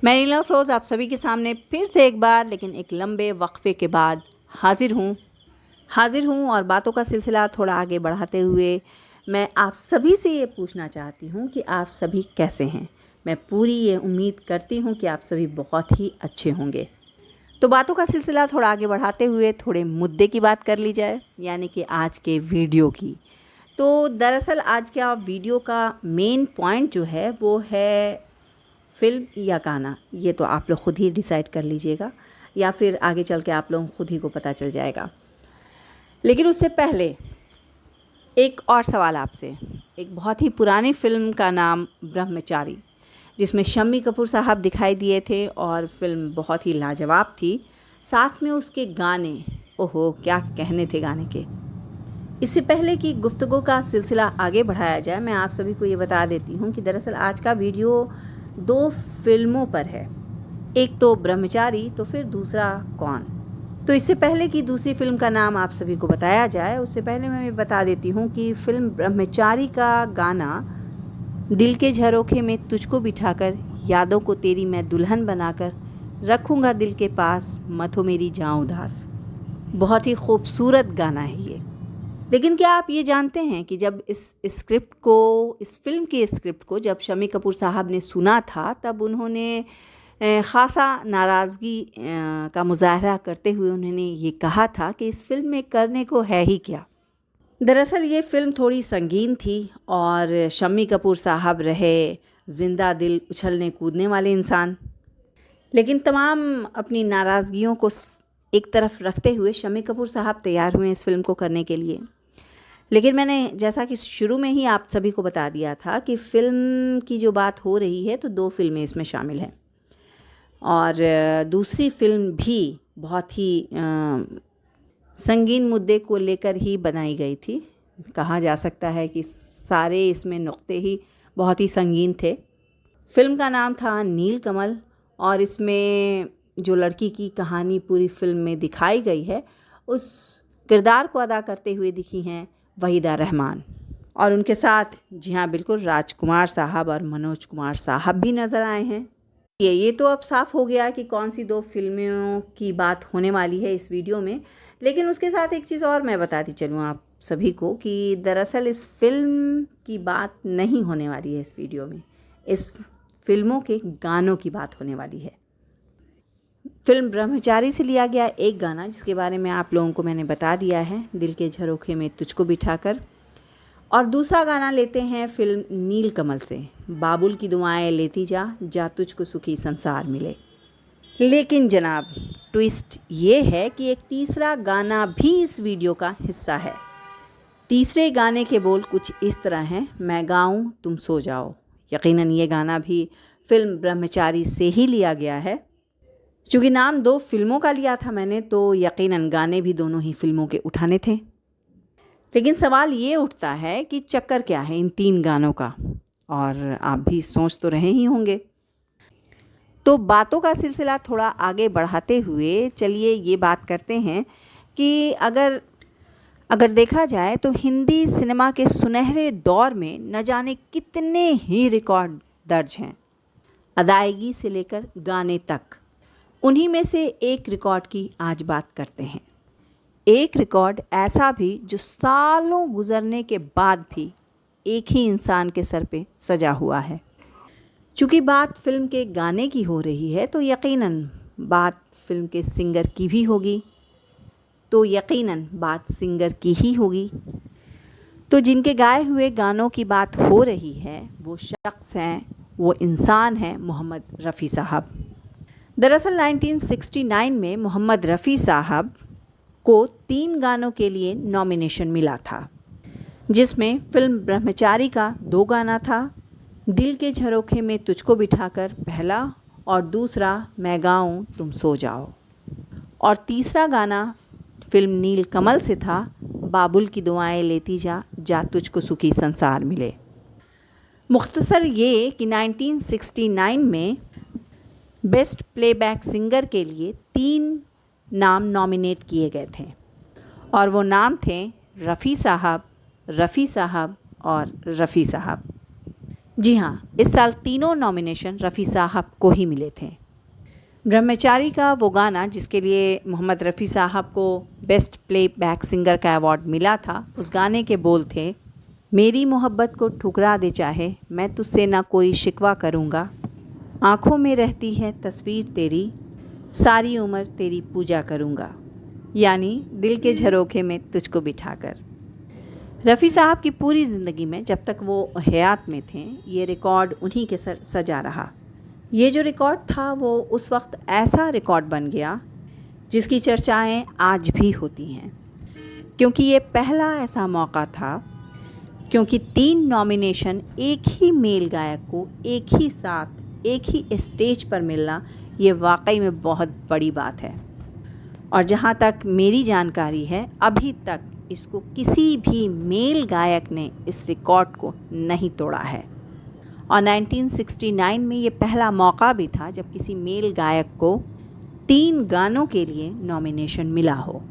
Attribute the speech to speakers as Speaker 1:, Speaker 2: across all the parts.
Speaker 1: मैं नीलम अफरोज़ आप सभी के सामने फिर से एक बार लेकिन एक लंबे वक्फे के बाद हाजिर हूँ और बातों का सिलसिला थोड़ा आगे बढ़ाते हुए मैं आप सभी से ये पूछना चाहती हूँ कि आप सभी कैसे हैं। मैं पूरी ये उम्मीद करती हूँ कि आप सभी बहुत ही अच्छे होंगे। तो बातों का सिलसिला थोड़ा आगे बढ़ाते हुए थोड़े मुद्दे की बात कर ली जाए, यानी कि आज के वीडियो की। तो दरअसल आज का वीडियो का मेन पॉइंट जो है वो है फ़िल्म या गाना। ये तो आप लोग ख़ुद ही डिसाइड कर लीजिएगा या फिर आगे चल के आप लोगों को खुद ही को पता चल जाएगा। लेकिन उससे पहले एक और सवाल आपसे। एक बहुत ही पुरानी फ़िल्म का नाम ब्रह्मचारी, जिसमें शम्मी कपूर साहब दिखाई दिए थे और फ़िल्म बहुत ही लाजवाब थी। साथ में उसके गाने, ओहो क्या कहने थे गाने के। इससे पहले कि गुफ्तगू का सिलसिला आगे बढ़ाया जाए, मैं आप सभी को ये बता देती हूँ कि दरअसल आज का वीडियो 2 फिल्मों पर है। एक तो ब्रह्मचारी, तो फिर दूसरा कौन। तो इससे पहले कि दूसरी फिल्म का नाम आप सभी को बताया जाए, उससे पहले मैं बता देती हूँ कि फ़िल्म ब्रह्मचारी का गाना दिल के झरोखे में तुझको बिठाकर, यादों को तेरी मैं दुल्हन बनाकर, रखूँगा दिल के पास, मत हो मेरी जाऊँ उदास। बहुत ही खूबसूरत गाना है ये। लेकिन क्या आप ये जानते हैं कि जब इस फ़िल्म की स्क्रिप्ट को जब शम्मी कपूर साहब ने सुना था, तब उन्होंने ख़ासा नाराज़गी का मुज़ाहरा करते हुए उन्होंने ये कहा था कि इस फ़िल्म में करने को है ही क्या। दरअसल ये फ़िल्म थोड़ी संगीन थी और शम्मी कपूर साहब रहे ज़िंदा दिल उछलने कूदने वाले इंसान। लेकिन तमाम अपनी नाराज़गियों को एक तरफ रखते हुए शम्मी कपूर साहब तैयार हुए इस फ़िल्म को करने के लिए। लेकिन मैंने जैसा कि शुरू में ही आप सभी को बता दिया था कि फ़िल्म की जो बात हो रही है, तो 2 फ़िल्में इसमें शामिल हैं और दूसरी फ़िल्म भी बहुत ही संगीन मुद्दे को लेकर ही बनाई गई थी। कहा जा सकता है कि सारे इसमें नुक्ते ही बहुत ही संगीन थे। फ़िल्म का नाम था नीलकमल और इसमें जो लड़की की कहानी पूरी फ़िल्म में दिखाई गई है, उस किरदार को अदा करते हुए दिखी हैं वहीदा रहमान और उनके साथ, जी हाँ बिल्कुल, राजकुमार साहब और मनोज कुमार साहब भी नज़र आए हैं। ये तो अब साफ़ हो गया कि कौन सी 2 फिल्मों की बात होने वाली है इस वीडियो में। लेकिन उसके साथ एक चीज़ और मैं बताती चलूँ आप सभी को कि दरअसल इस फ़िल्म की बात नहीं होने वाली है इस वीडियो में। इस फ़िल्मों के गानों की बात होने वाली है। फ़िल्म ब्रह्मचारी से लिया गया एक गाना, जिसके बारे में आप लोगों को मैंने बता दिया है, दिल के झरोखे में तुझको बिठाकर। और दूसरा गाना लेते हैं फ़िल्म नीलकमल से, बाबुल की दुआएं लेती जा, जा तुझको सुखी संसार मिले। लेकिन जनाब, ट्विस्ट ये है कि एक तीसरा गाना भी इस वीडियो का हिस्सा है। तीसरे गाने के बोल कुछ इस तरह हैं, मैं गाऊं तुम सो जाओ। यकीनन ये गाना भी फ़िल्म ब्रह्मचारी से ही लिया गया है। चूँकि नाम 2 फिल्मों का लिया था मैंने, तो यकीनन गाने भी दोनों ही फिल्मों के उठाने थे। लेकिन सवाल ये उठता है कि चक्कर क्या है इन 3 गानों का, और आप भी सोच तो रहे ही होंगे। तो बातों का सिलसिला थोड़ा आगे बढ़ाते हुए चलिए ये बात करते हैं कि अगर देखा जाए तो हिंदी सिनेमा के सुनहरे दौर में न जाने कितने ही रिकॉर्ड दर्ज हैं, अदायगी से लेकर गाने तक। उन्हीं में से एक रिकॉर्ड की आज बात करते हैं। एक रिकॉर्ड ऐसा भी जो सालों गुजरने के बाद भी एक ही इंसान के सर पे सजा हुआ है। चूँकि बात फ़िल्म के गाने की हो रही है, तो यकीनन बात फ़िल्म के सिंगर की भी होगी, तो यकीनन बात सिंगर की ही होगी। तो जिनके गाए हुए गानों की बात हो रही है, वो शख्स हैं, वो इंसान हैं मोहम्मद रफ़ी साहब। दरअसल 1969 में मोहम्मद रफ़ी साहब को 3 गानों के लिए नॉमिनेशन मिला था, जिसमें फ़िल्म ब्रह्मचारी का 2 गाना था, दिल के झरोखे में तुझको बिठाकर पहला और दूसरा मैं गाऊं तुम सो जाओ, और तीसरा गाना फ़िल्म नीलकमल से था, बाबुल की दुआएं लेती जा, जा तुझको सुखी संसार मिले। मुख्तसर ये कि 1969 में बेस्ट प्लेबैक सिंगर के लिए 3 नाम नॉमिनेट किए गए थे और वो नाम थे रफ़ी साहब और रफ़ी साहब। जी हाँ, इस साल तीनों नॉमिनेशन रफ़ी साहब को ही मिले थे। ब्रह्मचारी का वो गाना जिसके लिए मोहम्मद रफ़ी साहब को बेस्ट प्लेबैक सिंगर का अवार्ड मिला था, उस गाने के बोल थे, मेरी मोहब्बत को ठुकरा दे चाहे, मैं तुझसे ना कोई शिकवा करूँगा, आँखों में रहती है तस्वीर तेरी, सारी उम्र तेरी पूजा करूँगा, यानी दिल के झरोखे में तुझको बिठाकर। रफ़ी साहब की पूरी ज़िंदगी में जब तक वो हयात में थे, ये रिकॉर्ड उन्हीं के सर सजा रहा। ये जो रिकॉर्ड था वो उस वक्त ऐसा रिकॉर्ड बन गया जिसकी चर्चाएं आज भी होती हैं, क्योंकि ये पहला ऐसा मौका था, क्योंकि 3 नॉमिनेशन एक ही मेल गायक को एक ही साथ एक ही स्टेज पर मिलना, ये वाकई में बहुत बड़ी बात है। और जहाँ तक मेरी जानकारी है, अभी तक इसको किसी भी मेल गायक ने इस रिकॉर्ड को नहीं तोड़ा है। और 1969 में ये पहला मौका भी था जब किसी मेल गायक को 3 गानों के लिए नॉमिनेशन मिला हो।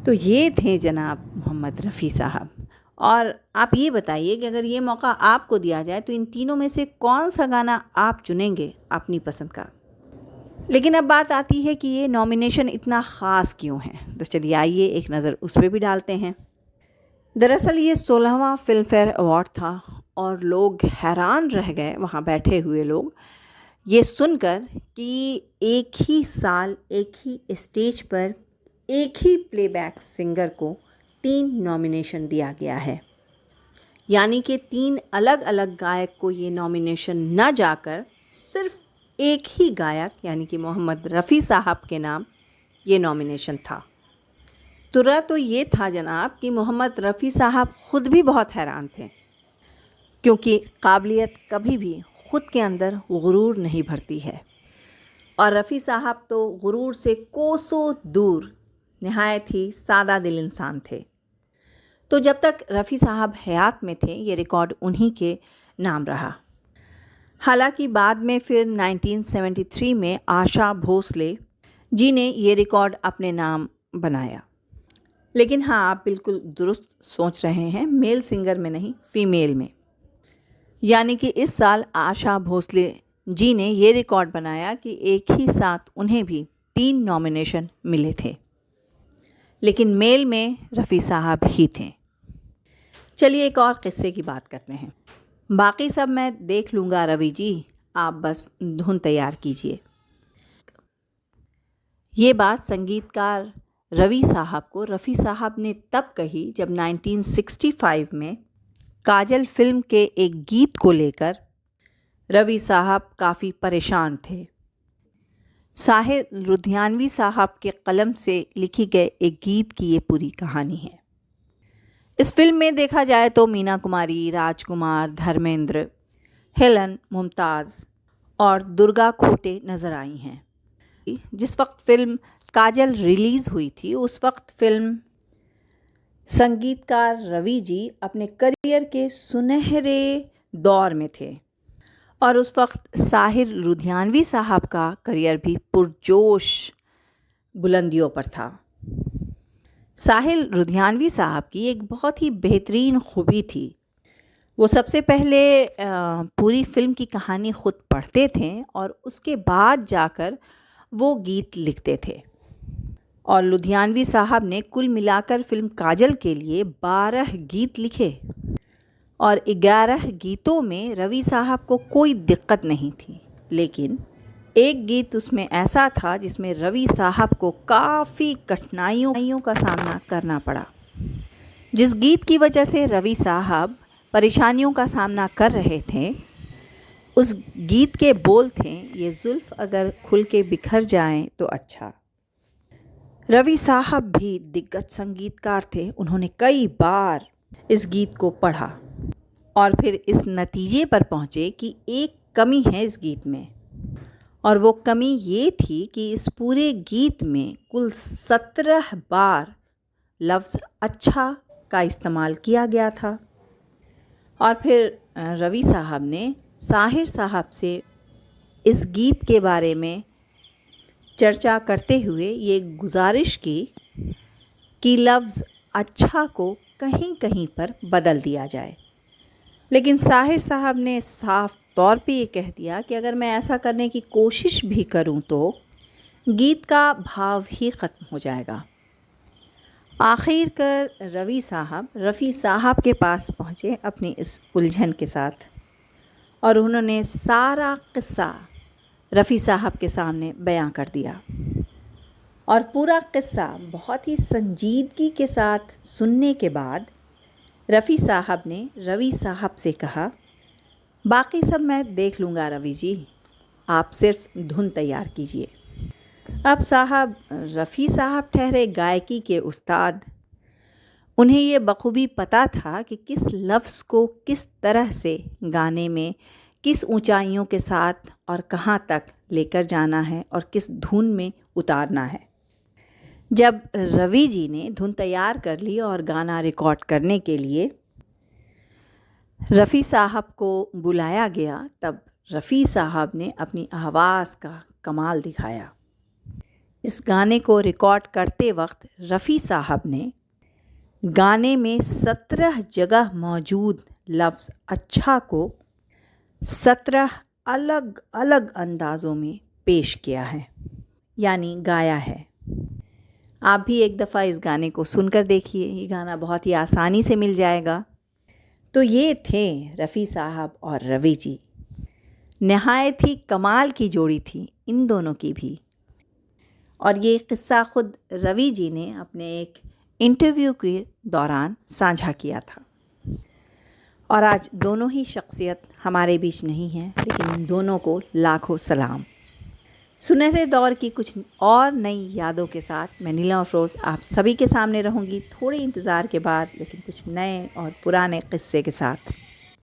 Speaker 1: तो ये थे जनाब मोहम्मद रफ़ी साहब। और आप ये बताइए कि अगर ये मौका आपको दिया जाए तो इन तीनों में से कौन सा गाना आप चुनेंगे अपनी पसंद का। लेकिन अब बात आती है कि ये नॉमिनेशन इतना ख़ास क्यों है, तो चलिए आइए एक नज़र उस पर भी डालते हैं। दरअसल ये 16वां फिल्म फेयर अवार्ड था और लोग हैरान रह गए, वहाँ बैठे हुए लोग, ये सुनकर कि एक ही साल एक ही स्टेज पर एक ही प्लेबैक सिंगर को 3 नॉमिनेशन दिया गया है। यानी कि 3 अलग अलग गायक को ये नॉमिनेशन न जाकर सिर्फ एक ही गायक यानी कि मोहम्मद रफ़ी साहब के नाम ये नॉमिनेशन था। तुरा तो ये था जनाब कि मोहम्मद रफ़ी साहब ख़ुद भी बहुत हैरान थे, क्योंकि काबिलियत कभी भी ख़ुद के अंदर गुरूर नहीं भरती है, और रफ़ी साहब तो गुरूर से कोसों दूर नहायत ही सादा दिल इंसान थे। तो जब तक रफ़ी साहब हयात में थे, ये रिकॉर्ड उन्हीं के नाम रहा। हालांकि बाद में फिर 1973 में आशा भोसले जी ने ये रिकॉर्ड अपने नाम बनाया। लेकिन हाँ, आप बिल्कुल दुरुस्त सोच रहे हैं, मेल सिंगर में नहीं, फीमेल में। यानी कि इस साल आशा भोसले जी ने ये रिकॉर्ड बनाया कि एक ही साथ उन्हें भी 3 नॉमिनेशन मिले थे, लेकिन मेल में रफ़ी साहब ही थे। चलिए एक और किस्से की बात करते हैं। बाकी सब मैं देख लूँगा रवि जी, आप बस धुन तैयार कीजिए। ये बात संगीतकार रवि साहब को रफ़ी साहब ने तब कही जब 1965 में काजल फिल्म के एक गीत को लेकर रवि साहब काफ़ी परेशान थे। साहिर लुधियानवी साहब के कलम से लिखी गए एक गीत की ये पूरी कहानी है। इस फिल्म में देखा जाए तो मीना कुमारी, राजकुमार, धर्मेंद्र, हेलन, मुमताज़ और दुर्गा खोटे नज़र आई हैं। जिस वक्त फ़िल्म काजल रिलीज़ हुई थी, उस वक्त फ़िल्म संगीतकार रवि जी अपने करियर के सुनहरे दौर में थे, और उस वक्त साहिर लुधियानवी साहब का करियर भी पुरजोश बुलंदियों पर था। साहिर लुधियानवी साहब की एक बहुत ही बेहतरीन खूबी थी, वो सबसे पहले पूरी फिल्म की कहानी ख़ुद पढ़ते थे और उसके बाद जाकर वो गीत लिखते थे। और लुधियानवी साहब ने कुल मिलाकर फिल्म काजल के लिए 12 गीत लिखे, और 11 गीतों में रवि साहब को कोई दिक्कत नहीं थी। लेकिन एक गीत उसमें ऐसा था जिसमें रवि साहब को काफ़ी कठिनाइयों का सामना करना पड़ा। जिस गीत की वजह से रवि साहब परेशानियों का सामना कर रहे थे, उस गीत के बोल थे, ये जुल्फ़ अगर खुल के बिखर जाएं तो अच्छा। रवि साहब भी दिग्गज संगीतकार थे, उन्होंने कई बार इस गीत को पढ़ा और फिर इस नतीजे पर पहुँचे कि एक कमी है इस गीत में, और वो कमी ये थी कि इस पूरे गीत में कुल 17 बार लफ्ज़ अच्छा का इस्तेमाल किया गया था। और फिर रवि साहब ने साहिर साहब से इस गीत के बारे में चर्चा करते हुए ये गुजारिश की कि लफ्ज़ अच्छा को कहीं कहीं पर बदल दिया जाए। लेकिन साहिर साहब ने साफ तौर पे ये कह दिया कि अगर मैं ऐसा करने की कोशिश भी करूं तो गीत का भाव ही ख़त्म हो जाएगा। आखिरकार रफ़ी साहब के पास पहुँचे अपनी इस उलझन के साथ, और उन्होंने सारा किस्सा रफ़ी साहब के सामने बयां कर दिया। और पूरा किस्सा बहुत ही संजीदगी के साथ सुनने के बाद रफ़ी साहब ने रवि साहब से कहा, बाकी सब मैं देख लूँगा रवि जी, आप सिर्फ धुन तैयार कीजिए। अब रफ़ी साहब ठहरे गायकी के उस्ताद। उन्हें ये बखूबी पता था कि किस लफ्ज़ को किस तरह से गाने में किस ऊंचाइयों के साथ और कहाँ तक लेकर जाना है और किस धुन में उतारना है। जब रवि जी ने धुन तैयार कर ली और गाना रिकॉर्ड करने के लिए रफ़ी साहब को बुलाया गया, तब रफ़ी साहब ने अपनी आवाज़ का कमाल दिखाया। इस गाने को रिकॉर्ड करते वक्त रफ़ी साहब ने गाने में 17 जगह मौजूद लफ्ज़ अच्छा को 17 अलग अलग अंदाज़ों में पेश किया है, यानी गाया है। आप भी एक दफ़ा इस गाने को सुनकर देखिए, ये गाना बहुत ही आसानी से मिल जाएगा। तो ये थे रफ़ी साहब और रवि जी। नहायत ही कमाल की जोड़ी थी इन दोनों की भी। और ये किस्सा ख़ुद रवि जी ने अपने एक इंटरव्यू के दौरान साझा किया था। और आज दोनों ही शख्सियत हमारे बीच नहीं हैं, लेकिन इन दोनों को लाखों सलाम। सुनहरे दौर की कुछ और नई यादों के साथ मैं नीलम अफरोज़ आप सभी के सामने रहूँगी थोड़े इंतज़ार के बाद, लेकिन कुछ नए और पुराने क़िस्से के साथ।